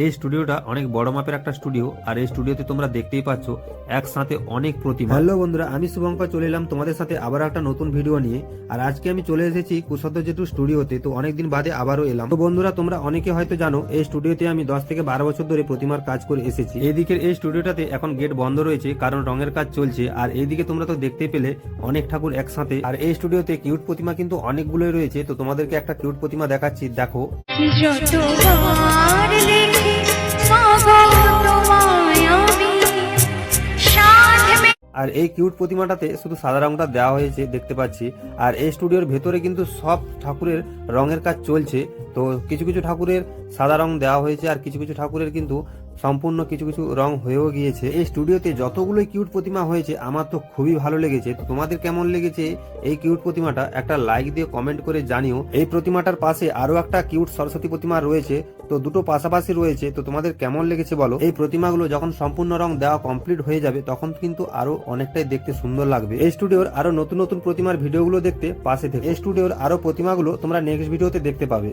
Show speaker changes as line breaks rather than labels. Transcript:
এই স্টুডিওটা অনেক বড় মাপের একটা স্টুডিও, আর এই স্টুডিওতে তোমরা দেখতেই পাচ্ছ একসাথে অনেক প্রতিমা। হ্যালো বন্ধুরা, আমি শুভঙ্কর চলে এলাম তোমাদের সাথে আবার একটা নতুন ভিডিও নিয়ে। আর আজকে আমি চলে এসেছি কুশধ্ব জেঠু স্টুডিওতে। তো অনেকদিন বাদে আবারও এলাম। তো বন্ধুরা, তোমরা অনেকে হয়তো জানো এই স্টুডিওতে আমি 10 থেকে 12 বছর ধরে প্রতিমার কাজ করে এসেছি। এইদিকের এই স্টুডিওটাতে এখন গেট বন্ধ রয়েছে, কারণ রঙের কাজ চলছে। আর এইদিকে তোমরা তো দেখতেই পেলে অনেক ঠাকুর একসাথে। আর এই স্টুডিওতে কিউট প্রতিমা কিন্তু অনেকগুলোই রয়েছে। তো তোমাদেরকে একটা কিউট প্রতিমা দেখাচ্ছি, দেখো।
যতবার দেখি মাগো তোমায় আমি সাধ
আর এই কিউট প্রতিমাটাতে শুধু সাদা রংটা দেওয়া হয়েছে দেখতে পাচ্ছি। আর এই স্টুডিওর ভেতরে কিন্তু সব ঠাকুরের রঙের কাজ চলছে। তো কিছু কিছু ঠাকুরের সাদা রং দেওয়া হয়েছে, আর কিছু কিছু ঠাকুরের কিন্তু সম্পূর্ণ কিছু কিছু রং হয়েও গিয়েছে। এই স্টুডিওতে যতগুলোই কিউট প্রতিমা হয়েছে আমার তো খুবই ভালো লেগেছে। তো তোমাদের কেমন লেগেছে এই কিউট প্রতিমাটা একটা লাইক দিয়ে কমেন্ট করে জানিও। এই প্রতিমাটার পাশে আরো একটা কিউট সরস্বতী প্রতিমা রয়েছে, তো দুটো পাশাপাশি রয়েছে। তো তোমাদের কেমন লেগেছে বলো। এই প্রতিমাগুলো যখন সম্পূর্ণ রং দেওয়া কমপ্লিট হয়ে যাবে তখন কিন্তু আরো অনেকটাই দেখতে সুন্দর লাগবে। এই স্টুডিওর আরো নতুন নতুন প্রতিমার ভিডিওগুলো দেখতে পাশে থেকে। এই স্টুডিওর আরো প্রতিমাগুলো তোমরা নেক্সট ভিডিওতে দেখতে পাবে।